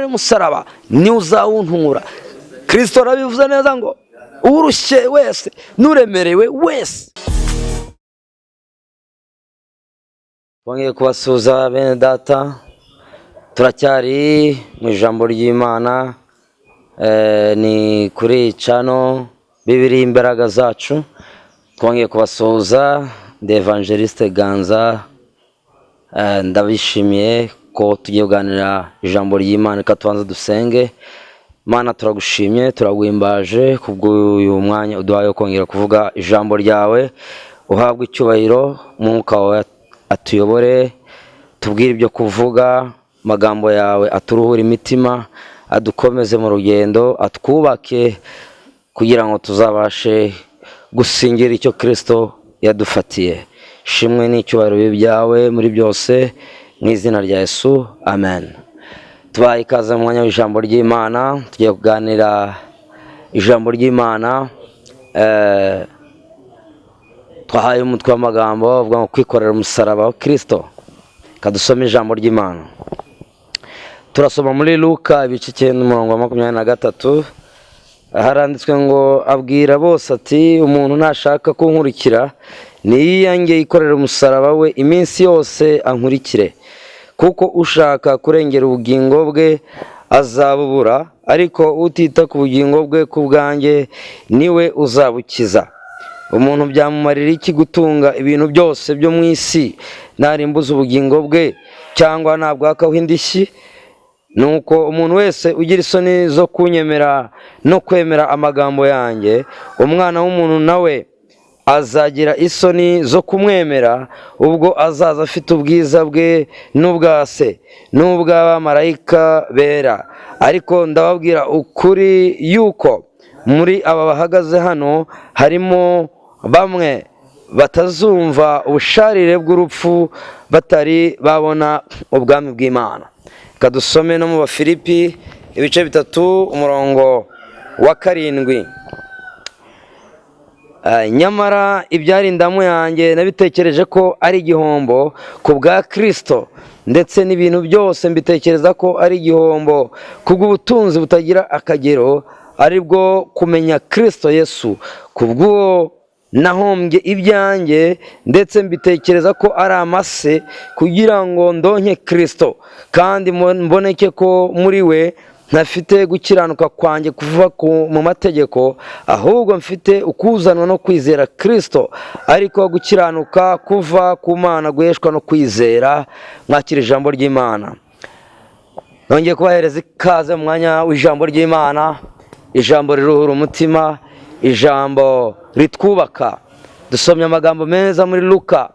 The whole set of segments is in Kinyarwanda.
nikorere umusaraba niwe uzawuntura. Kristo arabivuze neza ngo urushye wese n'uremerewe wese. Bongeye kubasuhuza bene data, turacyari mu ijambo ry'Imana, ni kuri channel Bibiri Imbaraga Zacu. Twongeye kubasuhuza, ndi Evangeliste Ganza. Ndabishimiye ko tugiye kuganira ijambo ry'Imana. Reka tubanze dusenge. Mana, turagushimye, turaguhimbaje kubw'uyu mwanya uduhaye kongera kuvuga ijambo ryawe. Uhabwe icyubahiro, Umwuka wawe atuyobore, tubwire ibyo kuvuga, magambo yawe aturuhure imitima, adukomeze mu rugendo, atwubake kugira ngo tuzabashe gusingira icyo Kristo yadufatiye. Shimwe n'icyubahiro byawe muri byose, mu izina rya Yesu, amen. Tubaye ikaze mu mwanya w'ijambo ry'Imana. Tugiye kuganira ijambo ry'Imana. Twahaye umutwe w'amagambo uvuga ngo kwikorera umusaraba wa Kristo. Kadusome ijambo ry'Imana. Turasoma muri Luka ibice 9:23. Haranditswe ngo abwira bose ati, umuntu nashaka kunkurikira niyiyange yikorera umusaraba we iminsi yose ankurikire. Kuko ushaka kurengera ubugingo bwe azabubura, ariko utita ku bugingo bwe ku bwanjye niwe uzabukiza. Umuntu byamumarira iki gutunga ibintu byose byo mu isi narimbuza ubugingo bwe, cyangwa nabwakaho indishyi? Nuko umuntu wese ugira isoni zo kunyemera no kwemera amagambo yanjye, umwana w'umuntu nawe azagira isoni zo kumwemera ubwo azaza afite ubwiza bwe n'ubwa se n'ubw'abamarayika bera. Ariko ndababwira ukuri yuko muri aba bahagaze hano harimo bamwe batazumva ubusharire bw'urupfu batari babona ubwami bw'Imana. Kadusome no mu Bafilipi ibice 3:7. Nyamara ibyari indamu yanjye nabitekereje ko ari igihombo ku bwa Kristo, ndetse n'ibintu byose mbitekereza ko ari igihombo kubw'ubutunzi butagira akagero, ari bwo kumenya Kristo Yesu. Kubw'uwo nahombye ibyanjye, ndetse mbitekereza ko ari amase, kugira ngo ndonke Kristo kandi mboneke ko muri we ntafite gukiranuka kwanjye kuva mu mategeko, ahubwo mfite ukuzanwa no kwizera Kristo, ariko gukiranuka kuva ku Mana guheshwa no kwizera. Mwakira ijambo ry'Imana. Nongeye kubahereza ikaze mu mwanya w'ijambo ry'Imana, ijambo riruhura umutima, ijambo ritwubaka. Dusomye amagambo meza muri Luka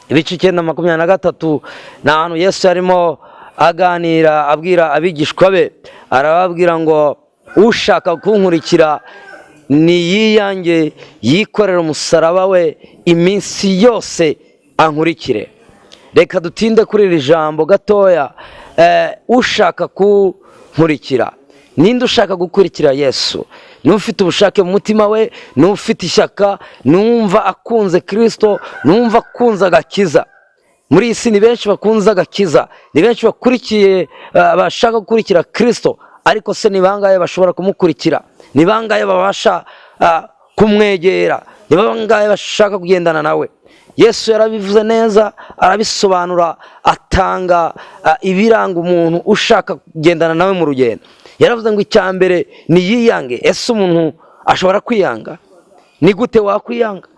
ibice 9:23. Ni ahantu Yesu arimo aganira abwira abigishwa be, arababwira ngo ushaka kunkurikira niyiyange yikorera umusaraba we iminsi yose ankurikire. Reka dutinde kuri iri jambo gatoya. Ushaka kunkurikira, ninde ushaka gukurikira Yesu? N'ufite ubushake mu mutima we, n'ufite ishyaka, numva akunze Kristo, numva akunze agakiza. Muri isi ni benshi bakunze agakiza, ni benshi bakurikiye, bashaka gukurikira Kristo, ariko se ni bangahe bashobora kumukurikira? Ni bangahe babasha kumwegera? Ni bangahe bashaka kugendana nawe? Yesu yarabivuze neza, arabisobanura, atanga ibiranga umuntu ushaka kugendana nawe mu rugendo. Yaravuze ngo icyambere ni yiyange. Ese umuntu ashobora kwiyanga? Ni gute wakwiyanga?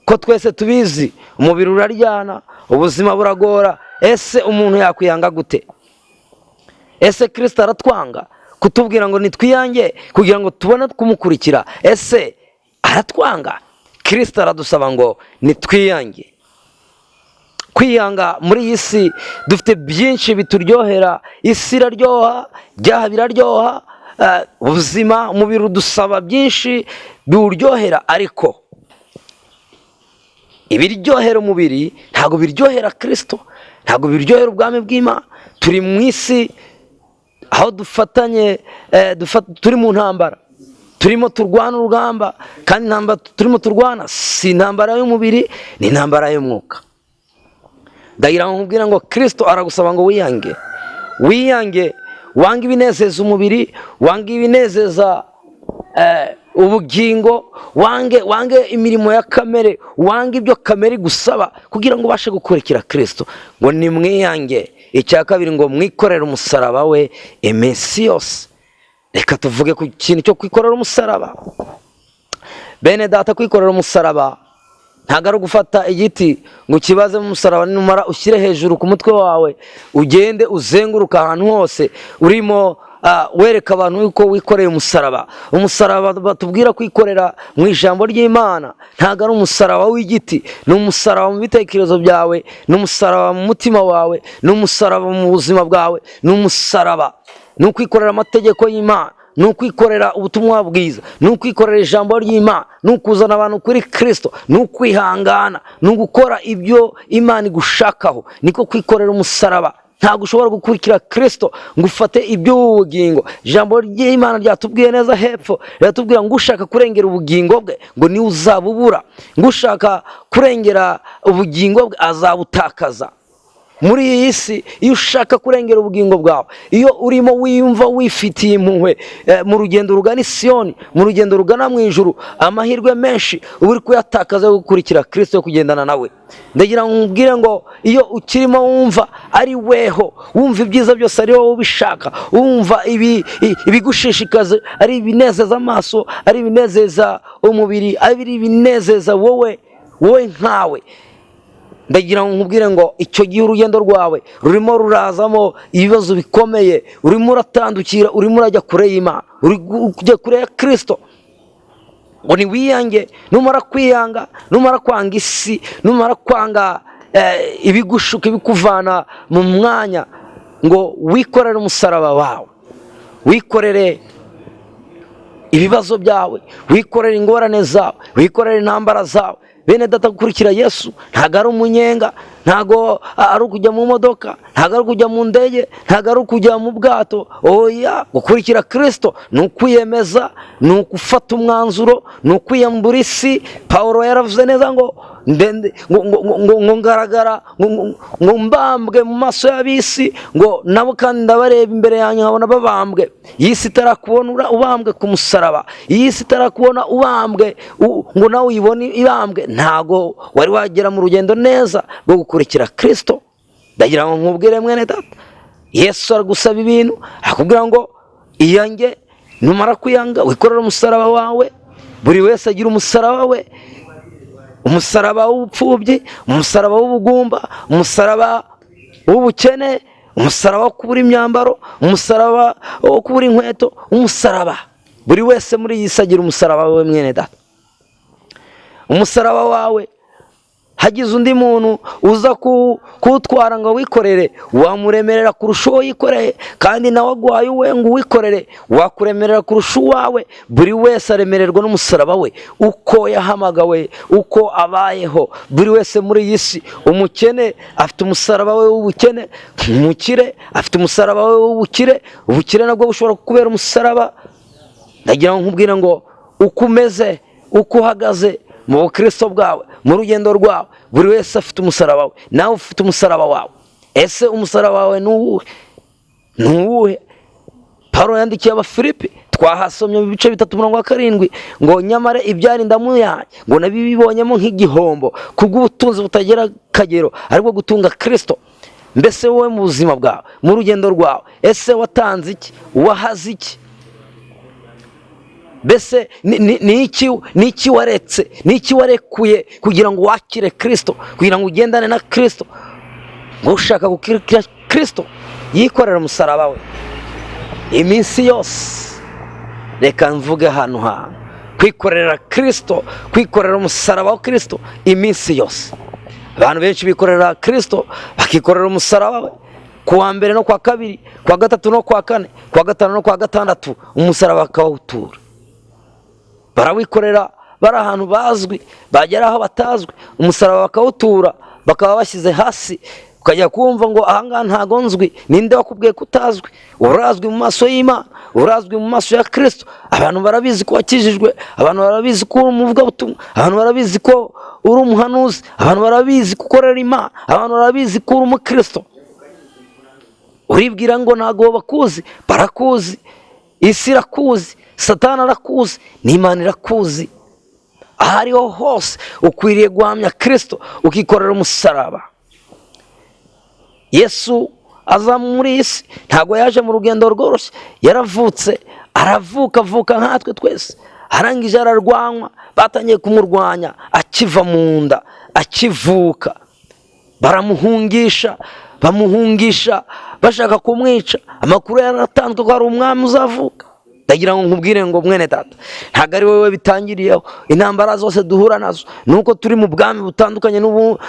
Ko twese tubizi umubiri uraryana, ubuzima buragora. Ese umuntu yakwiyanga gute? Ese Kristo aratwanga kutubwira ngo nitwiyange kugira ngo tubone kumukurikira? Ese aratwanga? Kristo aradusaba ngo nitwiyange. Kwiyanga muri iyi si dufite byinshi bituryohera. Isi iraryoha, byaha biraryoha, ubuzima, umubiri udusaba byinshi biwuryohera, ariko ibiryohera umubiri ntabwo biryohera Kristo, ntabwo biryohera ubwami bw'Imana. Turi mu isi aho dufatanye, turi mu ntambara, turimo turwana urugamba, kandi intambara turimo turwana si intambara y'umubiri, ni intambara y'umwuka. Ndagira ngo nkubwira ngo Kristo aragusaba ngo wiyange. Wiyange wanga ibinezeza umubiri, wanga ibinezeza ubugingo, wange imirimo ya kamere, wange ibyo kamere gusaba kugira ngo ubashe gukurikira Kristo. Ngo nimwiyange. Icya kabiri ngo mwikorere umusaraba we iminsi yose. Reka tuvuge ku kintu cyo kwikorera umusaraba. Bene data, kwikorera umusaraba ntabwo ari ugufata igiti ngo ukibaze mu musaraba, numara ushyire hejuru ku mutwe wawe, ugende uzenguruka ahantu hose urimo wereka abantu yuko wikoreye umusaraba. Umusaraba batubwira kwikorera mu ijambo ry'Imana ntabwo ari umusaraba w'igiti, ni umusaraba mu bitekerezo byawe, ni umusaraba mu mutima wawe, ni umusaraba mu buzima bwawe, ni umusaraba. Ni ukwikorera amategeko y'Imana, ni ukwikorera ubutumwa bwiza, ni ukwikorera ijambo ry'Imana, ni ukuzana abantu kuri Kristo, ni ukwihangana, ni ugukora ibyo Imana igushakaho. Niko kwikorera umusaraba. Ntabwo ushobora gukurikira Kristo ngo ufate iby'ubugingo. Ijambo ry'Imana ryatubwiye neza hepfo, riratubwira ngo ushaka kurengera ubugingo bwe ngo niwe uzabubura, ngo ushaka kurengera ubugingo bwe azabutakaza. Muri iyi si iyo ushaka kurengera ubugingo bwawe, iyo urimo wiyumva wifitiye impuhwe mu rugendo rugana Siyoni, mu rugendo rugana mu ijuru, amahirwe menshi uba uri kuyatakaza yo gukurikira Kristo, yo kugendana nawe. Ndagira ngo nkubwire ngo iyo ukirimo wumva ari weho, wumva ibyiza byose ari wowe ubishaka, wumva ibigushishikaza ari ibinezeza amaso, ari ibinezeza umubiri, ari ibinezeza wowe nkawe, ndagira ngo nkubwire ngo icyo gihe urugendo rwawe rurimo rurazamo ibibazo bikomeye, urimo uratandukira, urimo urajya kure y'Imana, ujya kure ya Kristo. Ngo niwiyange. Numara kwiyanga, numara kwanga isi, numara kwanga ibigushuka, ibikuvana mu mwanya, ngo wikorere umusaraba wawe, wikorere ibibazo byawe, wikorere ingorane zawe, wikorere intambara zawe. Bene data, gukurikira Yesu ntabwo ari umunyenga, ntabwo ari ukujya mu modoka, ntabwo ari ukujya mu ndege, ntabwo ari ukujya mu bwato. Oya, gukurikira Kristo ni ukwiyemeza, ni ugufata umwanzuro, ni ukwiyambura isi. Pawulo yaravuze neza ngo ngaragara, ngo mbambwe mu maso y'ab'isi, ngo nabo kandi ndabareba imbere yanjye nkabona babambwe. Iyi si itarakubona ubambwe ku musaraba, iyi si itarakubona ubambwe ngo nawe uyibone ibambwe, ntago wari wagera mu rugendo neza rwo gukurikira Kristo. Ndagira ngo nkubwire mwene data, Yesu aragusaba ibintu, akubwira ngo iyange. Numara kwiyanga, wikorera umusaraba wawe. Buri wese agira umusaraba we, umusaraba w'ubupfubyi, umusaraba w'ubugumba, umusaraba w'ubukene, umusaraba wo kubura imyambaro, umusaraba wo kubura inkweto, umusaraba. Buri wese muri iyi si agira umusaraba we mwene data. Umusaraba wawe, hagize undi muntu uza kuwutwara ngo wikorere, wamuremerera kurusha uwo yikoreye, kandi nawe aguhaye uwe ngo uwikorere, wakuremerera kurusha uwawe. Buri wese aremererwa n'umusaraba we, uko yahamagawe, uko abayeho. Buri wese muri iyi si, umukene afite umusaraba we w'ubukene, umukire afite umusaraba we w'ubukire. Ubukire nabwo bushobora kukubera umusaraba. Ndagira ngo nkubwire ngo uko umeze, uko uhagaze mu bukristo bwawe, mu rugendo rwawe, buri wese afite umusaraba we. Nawe ufite umusaraba wawe. Ese umusaraba wawe ni uwuhe? Pawulo yandikiye Abafilipi, twahasomye mu bice 3:7 ngo nyamara ibyari indamu yanjye ngo nabibibonyemo nk'igihombo kubw'ubutunzi butagira akagero, aribwo gutunga Kristo. Mbese wowe mu buzima bwawe, mu rugendo rwawe, ese watanze iki? Wahaze iki? Mbese ni iki waretse, ni iki warekuye kugira ngo wakire Kristo, kugira ngo ugendane na Kristo? Ngo ushaka gukira Kristo, yikorera umusaraba we iminsi yose. Reka mvuge hano kwikorera Kristo, kwikorera umusaraba wa Kristo iminsi yose. Abantu benshi bikorera Kristo, bakikorera umusaraba we kuwa mbere no kwa kabiri, kwa gatatu no kwa kane, kwa gatanu no kwa gatandatu, umusaraba bakawutura. Barawikorera, bari ahantu bazwi, bagera aho batazwi, umusaraba bakawutura, bakaba bashyize hasi. Ukajya kumva ngo ahangaha ntago nzwi. Ninde wakubwiye ko utazwi? Urazwi mu maso y'Imana, urazwi mu maso ya Kristo. Abantu barabizi ko wakijijwe, abantu barabizi ko uri umuvugabutumwa, abantu barabizi ko uri umuhanuzi, abantu barabizi ko ukorera Imana, abantu barabizi ko uri umukristo. uribwira ngo ntabwo bakuzi, barakuzi. Isi irakuzi, Satani arakuzi, n'Imana irakuzi. aho ariho hose ukwiriye guhamya Kristo, ukikorera umusaraba. Yesu aza muri iyi si ntabwo yaje mu rugendo rworoshye, yaravutse, avuka nkatwe twese, arangije ararwanywa, batangiye kumurwanya akiva mu nda, akivuka, baramuhungisha, bamuhungisha bashaka kumwica. Amakuru yaratanzwe ko hari umwami uzavuka. Ndagira ngo nkubwire ngo mwene data, ntabwo ari wowe bitangiriyeho. Intambara zose duhura nazo nuko turi mu bwami butandukanye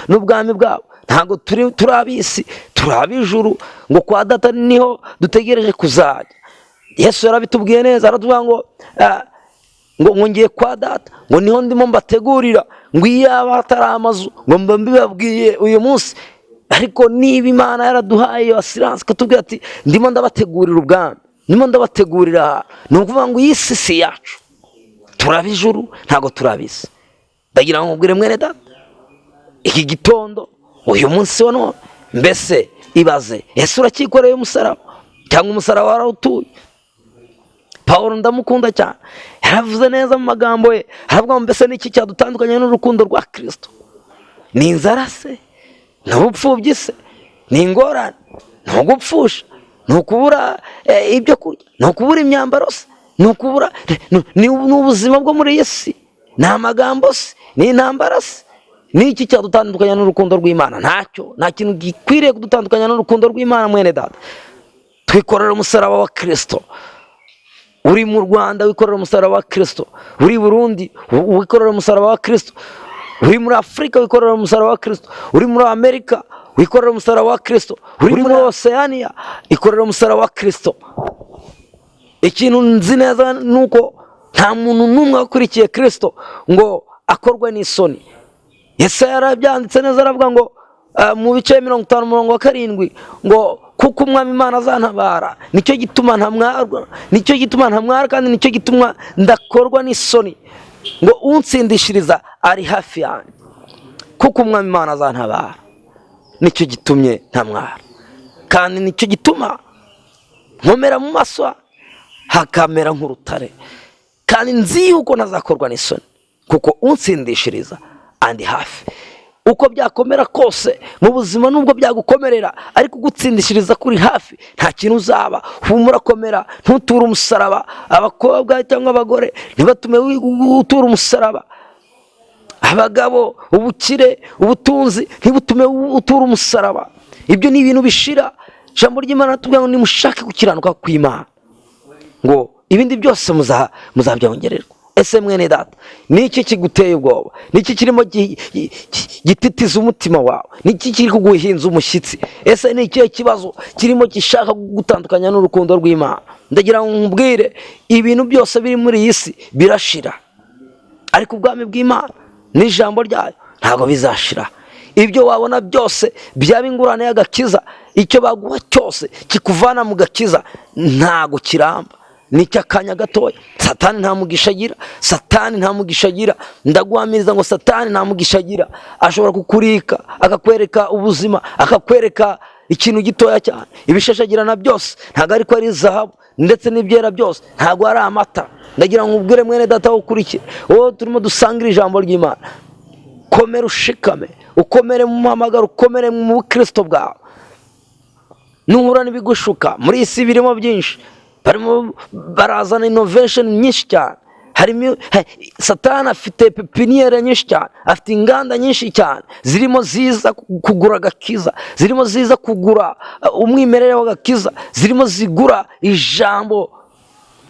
n'ubwami bwabo. Ntabwo turi ab'isi, turi ab'ijuru, ngo kwa data niho dutegereje kuzajya. Yesu yarabitubwiye neza, aratubwira ngo ngiye kwa data, ngo niho ndimo mbategurira, ngo iyaba hatari amazu ngo mba mbibabwiye uyu munsi. Ariko niba Imana yaraduhaye iyo asiranse ikatubwira ati ndimo ndabategurira ubwami, ndimo ndabategurira aha, ni ukuvuga ngo iyi si si yacu, turi ab'ijuru, ntabwo turi ab'isi. Ndagira ngo nkubwire mwene data, iki gitondo, uyu munsi wa none, mbese ibaze, ese urakikoreye umusaraba cyangwa umusaraba warawutuye? Pawulo ndamukunda cyane, yaravuze neza mu magambo ye, aravuga ngo mbese niki cyadutandukanya n'urukundo rwa Kristo? Ni inzara se? Ni ubupfubyi se? Ni ingorane? Ni ugupfusha? Ni ukubura ibyo kurya? Ni ukubura imyambaro se? Ni ubuzima bwo muri iyi si? Ni amagambo se? Ni intambara se? Ni iki cyadutandukanya n'urukundo rw'Imana? Ntacyo. Nta kintu gikwiriye kudutandukanya n'urukundo rw'Imana mwene data. Twikorera umusaraba wa Kristo. Uri mu Rwanda wikorera umusaraba wa Kristo, uri i Burundi wikorera umusaraba wa Kristo, uri muri Afurika wikorera umusaraba wa Kristo, uri muri Amerika wikorera umusaraba wa Kristo, uri muri Oceania ikorera umusaraba wa Kristo. Ikintu nzi neza nuko nta muntu n'umwe wakurikiye Kristo ngo akorwe n'isoni. Yesaya yarabyanditse neza, aravuga ngo mu bice 50:7 ngo kuko umwami Imana azantabara, nicyo gituma ntamwara, kandi nicyo gituma ndakorwa n'isoni, ngo unsindishiriza ari hafi yanjye. Kuko umwami Imana azantabara, nicyo gitumye ntamwara, kandi nicyo gituma nkomera mu maso hakamera nk'urutare, kandi nzi yuko ntazakorwa n'isoni, kuko unsindishiriza andi hafi. Uko byakomera kose mu buzima, nubwo byagukomerera, ariko gutsindishiriza kuri hafi, nta kintu uzaba. Humura, komera, ntuture umusaraba. Abakobwa cyangwa abagore ntibatume utura umusaraba. Abagabo, ubukire, ubutunzi ntibutume utura umusaraba. Ibyo ni ibintu bishira. Ijambo ry'Imana ratubwira ngo nimushake gukiranuka kw'Imana, ngo ibindi byose muzabyongererwa. Ese mwene data, niki kiguteye ubwoba? Niki kirimo gititiza umutima wawe? Niki kiri kuguhinza umushyitsi? Ese ni ikihe kibazo kirimo gishaka gutandukanya n'urukundo rw'Imana? Ndagira ngo nkubwire, ibintu byose biri muri iyi si birashira, ariko ubwami bw'Imana n'ijambo ryayo ntabwo bizashira. Ibyo wabona byose byaba ingurane y'agakiza, icyo baguha cyose kikuvana mu gakiza, ntago kiramba, n'icy'akanya gatoya. Satani nta mugisha agira, ndaguhamiriza ngo Satani nta mugisha agira. Ashobora kukurika, akakwereka ubuzima, akakwereka ikintu gitoya cyane. Ibishashagirana byose ntabwo ariko ari zahabu, ndetse n'ibyera byose ntabwo ari amata. Ndagira ngo ubwire mwene data ukurikiye, wowe turimo dusangira ijambo ry'Imana, komera ushikame, ukomere mu muhamagaro, ukomere mu Kristo bwawe. Nuhura n'ibigushuka muri isi, birimo byinshi, barazana innovation nyinshi cyane. Satani afite pepiniyeri nyinshi cyane, afite inganda nyinshi cyane zirimo ziza kugura agakiza, zirimo ziza kugura umwimerere w'agakiza, zirimo zigura ijambo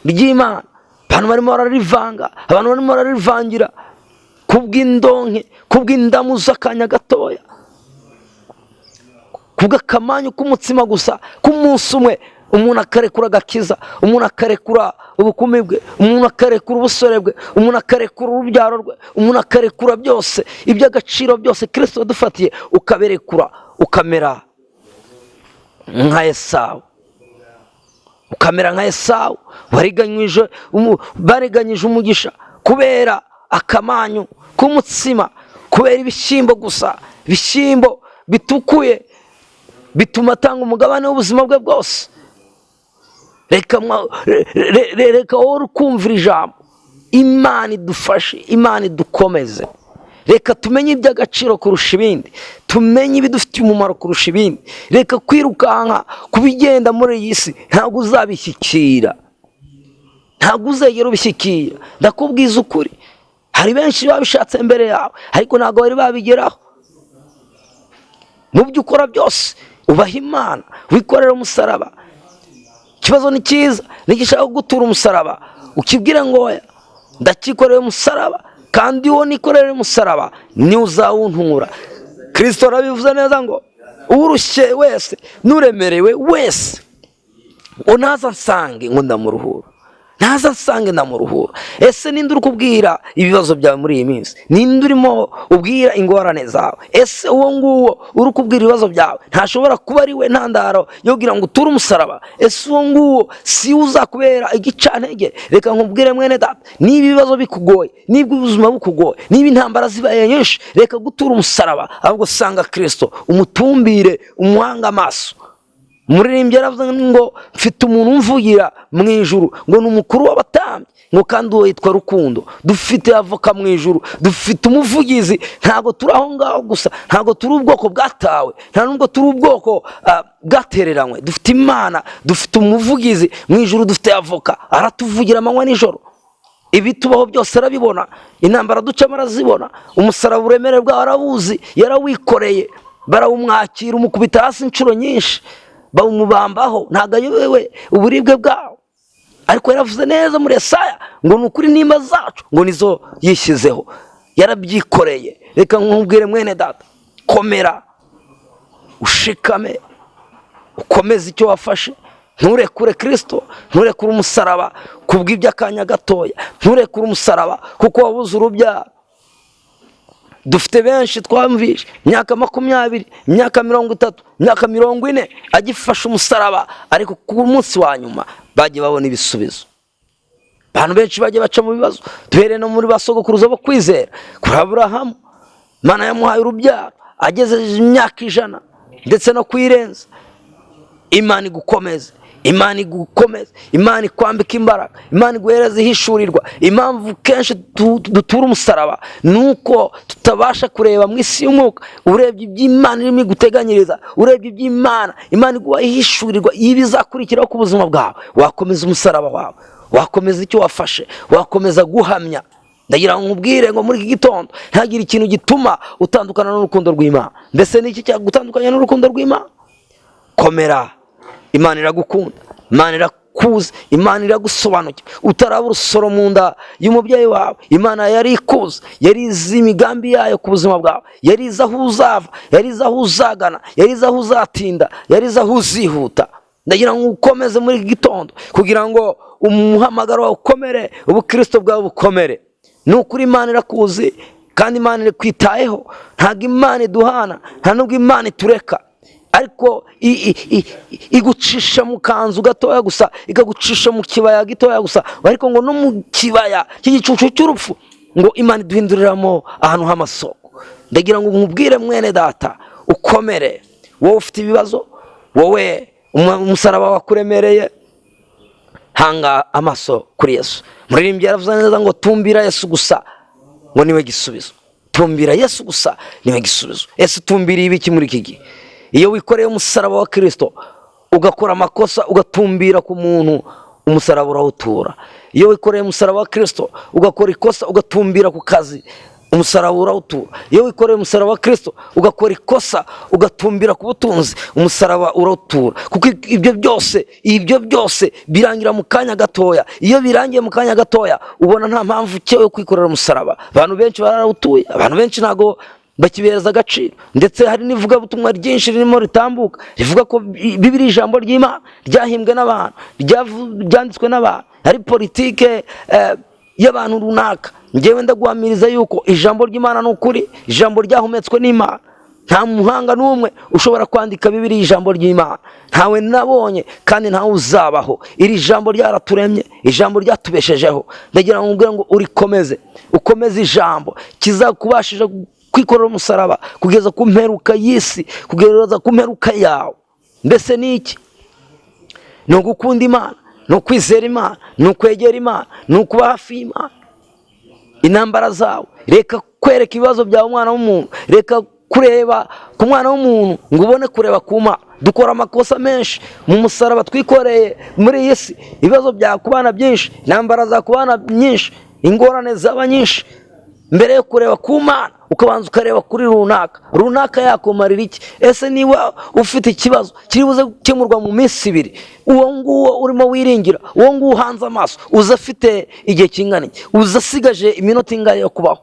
ry'Imana. Abantu barimo bararivanga, abantu barimo bararivangira kubw'indonke, kubw'indamu z'akanya gatoya, kubw'akamanyu k'umutsima gusa k'umunsi umwe. Umuntu akarekura agakiza, umuntu akarekura ubukumi bwe, umuntu akarekura ubusore bwe, umuntu akarekura urubyaro rwe, umuntu akarekura byose iby'agaciro byose Kristo yadufatiye, ukaberekura, ukamera nka Esawu. Ukamera nka Esawu bariganyije umugisha kubera akamanyu k'umutsima, kubera ibishyimbo gusa, ibishyimbo bitukuye bituma atanga umugabane w'ubuzima bwe bwose. reka wowe uri kumvira ijambo, Imana idufashe, Imana idukomeze. Reka tumenye iby'agaciro kurusha ibindi, tumenye ibidufitiye umumaro kurusha ibindi. Reka kwirukanka kubigenda muri iyi si, ntabwo uzabishyikira, ntabwo uzegera ubishyikira. Ndakubwiza ukuri, hari benshi babishatse mbere yawe ariko ntabwo bari babigeraho. Mu byo ukora byose ubaha Imana, wikorera umusaraba. Ikibazo ni cyiza, nigishaka gutura umusaraba ukibwira ngo oya, ndakikoreye umusaraba, kandi uwo nikorere umusaraba ni uzawuntura. Kristo arabivuze neza ngo urushye wese n'uremerewe wese ngo naza nsange ngo ndamuruhura, naza nsange ndamuruhura. Ese ninde uri kubwira ibibazo byawe muri iyi minsi? Ninde urimo ubwira ingorane zawe? Ese uwo nguwo uri kubwira ibibazo byawe ntashobora kuba ari we ntandaro yo kugira ngo uture umusaraba? Ese uwo nguwo si uzakubera igicantege? Reka nkubwire mwene data, niba ibibazo bikugoye, niba ubuzima bukugoye, niba intambara zibaye nyinshi, reka gutura umusaraba, ahubwo sanga Kristo, umutumbire, umuhanga amaso. Umuririmbyi yaravuze ngo mfite umuntu umvugira mu ijuru, ngo ni umukuru w'abatambyi, ngo kandi uwo yitwa Rukundo. Dufite avoka mu ijuru, dufite umuvugizi. Ntabwo turi aho ngaho gusa, ntabwo turi ubwoko bwatawe, nta nubwo turi ubwoko bwatereranywe. Dufite Imana, dufite umuvugizi mu ijuru, dufite avoka, aratuvugira amanywa n'ijoro. Ibitubaho byose arabibona, intambara ducamo arazibona, umusaraba uburemere bwawe arabuzi, yarawikoreye. Barawumwakira, umukubita hasi inshuro nyinshi, bawumubambaho, ntabwo ayobewe uburibwe bwawo. Ariko yaravuze neza muri Yesaya ngo ni ukuri n'imba zacu ngo nizo yishyizeho, yarabyikoreye. Reka nkubwire mwene data, komera, ushikame, ukomeze icyo wafashe. Nturekure Kristo, nturekure umusaraba kubw'iby'akanya gatoya, nturekure umusaraba kuko wabuze urubyaro. Dufite benshi twamvishe imyaka 20, imyaka 30, imyaka 40 agifasha umusaraba, ariko ku munsi wa nyuma bagiye babona ibisubizo. Abantu benshi bagiye baca mu bibazo, duhere no muri basogokuruza bo kwizera. Kuri Aburahamu, Imana yamuhaye urubyaro ageze imyaka 100 ndetse no kwirenza. Imana igukomeze, Imana igukomeze, Imana ikwambika imbaraga, Imana iguhereza ihishurirwa. Impamvu kenshi dutura umusaraba nuko tutabasha kureba mu isi y'umwuka. Urebye iby'Imana irimo guteganyiriza, urebye iby'Imana, Imana iguha ihishurirwa ibizakurikiraho ku buzima bwawe. Wakomeza umusaraba wawe, wakomeza icyo wafashe, wakomeza guhamya. Ndagira ngo nkubwire ngo muri iki gitondo ntagire ikintu gituma utandukana n'urukundo rw'Imana. Mbese ni iki cyagutandukanya n'urukundo rw'Imana? Komera, Imana iragukunda, Imana irakuzi, Imana iragusobanukiwe. Utaraba urusoro mu nda y'umubyeyi wawe, Imana yari ikuzi, yari izi imigambi yayo ku buzima bwawe, yari izi aho uzava, yari izi aho uzagana, yari izi aho uzatinda, yari izi aho uzihuta. Ndagira ngo ukomeze muri iki gitondo kugira ngo umuhamagaro wawe ukomere, ubukristo bwawe bukomere. Ni ukuri Imana irakuzi kandi Imana irakwitayeho. Ntabwo Imana iduhana, nta nubwo Imana itureka, ariko igucisha mu kanzu gatoya gusa, ikagucisha mu kibaya gitoya gusa, ariko ngo no mu kibaya cy'igicucu cy'urupfu ngo Imana iduhinduriramo ahantu h'amasoko. Ndagira ngo nkubwire mwene data, ukomere. Wowe ufite ibibazo, wowe umusaraba wakuremereye, hanga amaso kuri Yesu. Muririmbyi yaravuze neza ngo tumbira Yesu gusa ngo niwe gisubizo. Tumbira Yesu gusa niwe gisubizo. Ese tumbiriye ibiki muri iki gihe? Iyo wikoreye umusaraba wa Kristo ugakora amakosa ugatumbira ku muntu, umusaraba urawutura. Iyo wikoreye umusaraba wa Kristo ugakora ikosa ugatumbira ku kazi, umusaraba urawutura. Iyo wikoreye umusaraba wa Kristo ugakora ikosa ugatumbira ku butunzi, umusaraba urawutura. Kuko ibyo byose birangira mu kanya gatoya. Iyo birangiye mu kanya gatoya ubona nta mpamvu yo kwikorera umusaraba. Abantu benshi barawutuye, abantu benshi ntago bakibereza agaciro. Ndetse hari n'ivuga butumwa ryinshi ririmo ritambuka rivuga ko Bibiliya ijambo ry'Imana ryahimbwe n'abantu, ryanditswe n'abantu, hari politike y'abantu runaka. Ngewe ndaguhamiriza yuko ijambo ry'Imana ni ukuri, ijambo ryahumetswe n'Imana. Nta muhanga n'umwe ushobora kwandika Bibiliya ijambo ry'Imana, ntawe nabonye kandi ntawe uzabaho. Iri jambo ryaraturemye, ijambo ryatubeshejeho. Ndagira ngo ngubwire ngo urikomeze, ukomeze ijambo kizakubashije kwikorera umusaraba kugeza ku mperuka y'isi, kugeza ku mperuka yawe. mbese ni iki? Ni ugukunda Imana, ni ukwizera Imana, ni ukwegera Imana, ni ukuba hafi y'Imana. Intambara zawe, reka kwereka ibibazo byawe umwana w'umuntu, reka kureba ku mwana w'umuntu ngo ubone kureba ku Mana. Dukora amakosa menshi mu musaraba twikoreye muri iyi si. Ibibazo byakubana byinshi, intambara zakubana nyinshi, ingorane zaba nyinshi. Mbere yo kureba ku Mana ukabanza ukareba kuri runaka yakumarira iki? Ese niba ufite ikibazo kiri buze gukemurwa mu minsi 2, uwo nguwo urimo wiringira, uwo nguwo uhanze amaso, uza afite igihe kingana iki? Uza asigaje iminota ingahe yo kubaho?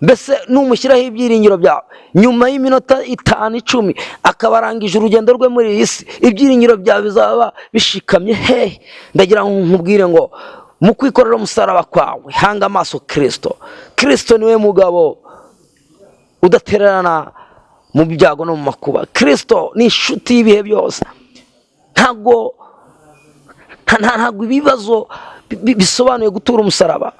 Mbese numushyiraho ibyiringiro byawe, nyuma y'iminota 5, 10 akabarangije urugendo rwe muri iyi si, ibyiringiro byawe bizaba bishikamye hehe? Ndagira ngo nkubwire ngo mu kwikorera umusaraba kwawe hanga amaso Kristo. Kristo niwe mugabo udatererana mu byago no mu makuba. Kristo ni inshuti y'ibihe byose. Ntago ibibazo bisobanuye gutura umusaraba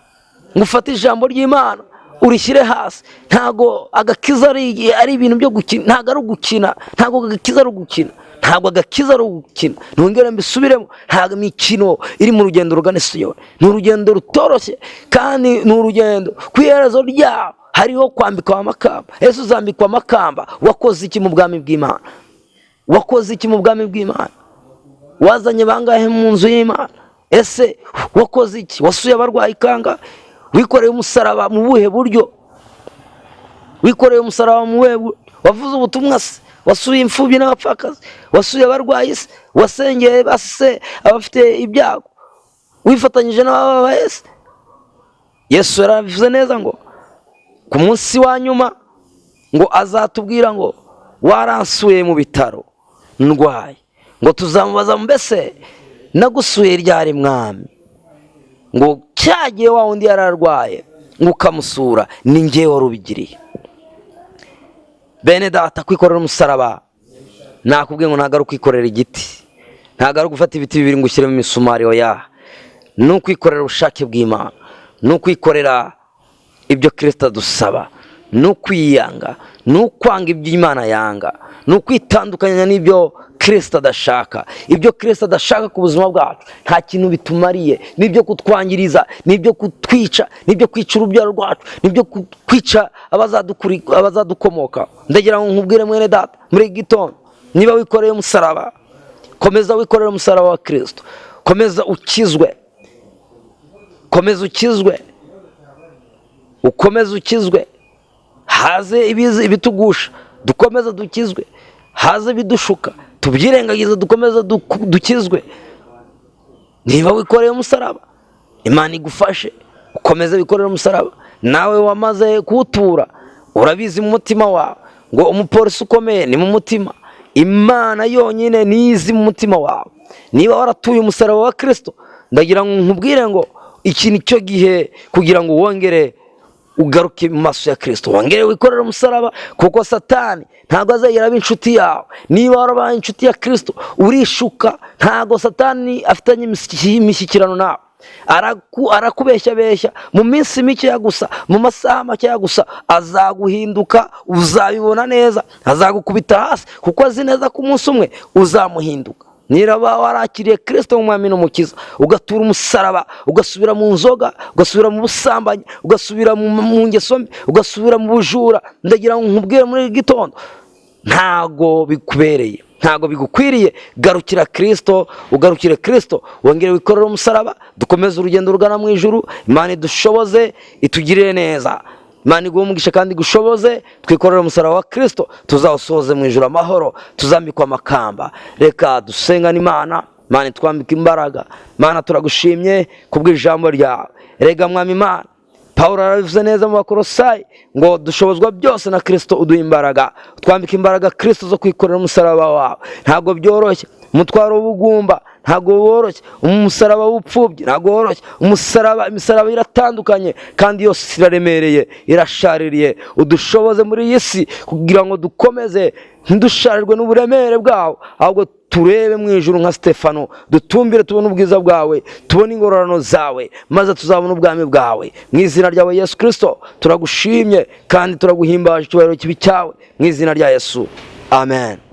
ngo ufate ijambo ry'Imana urishyire hasi. Ntago agakiza ari ibintu byo gukina, ntago ari ugukina, ntago agakiza ari ugukina, ntabwo agakiza ari ugukina. Ntongere mbisubiremo, ntabwo imikino iri mu rugendo rugana Siyoni. Ni urugendo rutoroshye kandi ni urugendo ku iherezo ryaho hariho kwambikwa amakamba. Ese uzambikwa amakamba, wakoze iki mu bwami bw'Imana? Wakoze iki mu bwami bw'Imana? Wazanye bangahe mu nzu y'Imana? Ese wakoze iki? Wasuye abarwayi kangahe? Wikoreye umusaraba mu buhe buryo? Wikoreye umusaraba mu buhe buryo? Wavuze ubutumwa se? Wasuye imfubyi n'abapfakazi? Wasuye abarwayi se? Wasengeye base abafite ibyago? Wifatanyije n'abababaye se? Yesu yarabivuze neza ngo ku munsi wa nyuma ngo azatubwira ngo waransuye mu bitaro ndwaye, ngo tuzamubaza mbese nagusuye ryari mwami? Ngo cyagiye wa wundi yararwaye ngo ukamusura, ni njye warubigiriye. Bene data, kwikorera umusaraba nakubwiye ngo ntago ari kwikorera igiti, ntago ari gufata ibiti 2 ngo ushyiremo imisumari. Oya, ni ukwikorera ubushake bw'Imana, ni ukwikorera ibyo Kristo adusaba, ni ukwiyanga, ni ukwanga ibyo Imana yanga, ni ukwitandukanya n'ibyo Kristo adashaka. Ibyo Kristo adashaka ku buzima bwacu nta kintu bitumariye, nibyo kutwangiriza, nibyo kutwica, nibyo kwica urubyaro rwacu, nibyo kwica abazadukomoka. Ndagira ngo nkubwire mwene data muri gitondo, niba wikoreye umusaraba, komeza wikorere umusaraba wa Kristo. Komeza ukizwe, komeza ukizwe, ukomeze ukizwe. Haze ibitugusha, dukomeza dukizwe. Haze bidushuka, tubyirengagize, dukomeza dukizwe. Niba wikoreye umusaraba, Imana igufashe ukomeze wikorere umusaraba. Nawe wamaze kuwutura, urabizi mu mutima wawe ngo umupolisi ukomeye ni mu mutima. Imana yonyine nizi mu mutima wawe. Niba waratuye umusaraba wa Kristo, ndagira ngo nkubwire ngo iki ni cyo gihe kugira ngo wongere ugaruke mu maso ya Kristo, wongere wikorera umusaraba, kuko Satani ntago azagera inshuti yawe. Niba warabaye inshuti ya Kristo urishuka, ntago Satani afitanye imishyikirano nawe. Arakubeshya mu minsi mike gusa, mu masaha make gusa azaguhinduka, uzabibona neza. Azagukubita hasi kuko azi neza ko umunsi umwe uzamuhinduka. Niraba warakiriye Kristo nk'umwami n'umukiza, ugatura umusaraba, ugasubira mu nzoga, ugasubira mu busambanyi, ugasubira mu ngeso mbi, ugasubira mu bujura, ndagira ngo nkubwire muri gitondo, ntago bikubereye, ntago bigukwiriye. Garukira Kristo, ugarukire Kristo, wongere wikorera umusaraba. Dukomeze urugendo rugana mu ijuru. Imana idushoboze, itugirire neza. Imana iguhe umugisha kandi igushoboze. Twikorera umusaraba wa Kristo, tuzawusohoze mu ijuru amahoro, tuzambikwa amakamba. Reka dusengane Imana. Imana twambike imbaraga. Imana turagushimye kubw'ijambo ryawe. Rega mwami Imana, Pawulo arabivuze neza mu Bakolosayi ngo dushobozwa byose na Kristo uduha imbaraga. Twambike imbaraga Kristo zo kwikorera umusaraba wawe. Ntago byoroshye. Umutwaro w'ubugumba ntago woroshye, umusaraba w'upfubyi ntago woroshye. Imisaraba iratandukanye kandi yose iraremereye, irashaririye. Udushoboze muri iyi si kugira ngo dukomeze ntidusharirwe n'uburemere bwawo, ahubwo turebe mu ijuru nka Stefano, dutumbire tubone ubwiza bwawe, tubone ingororano zawe, maze tuzabona ubwami bwawe. Mu izina ryawe Yesu Kristo turagushimye kandi turaguhimbaje, icyubahiro kibi cyawe mu izina rya Yesu, amen.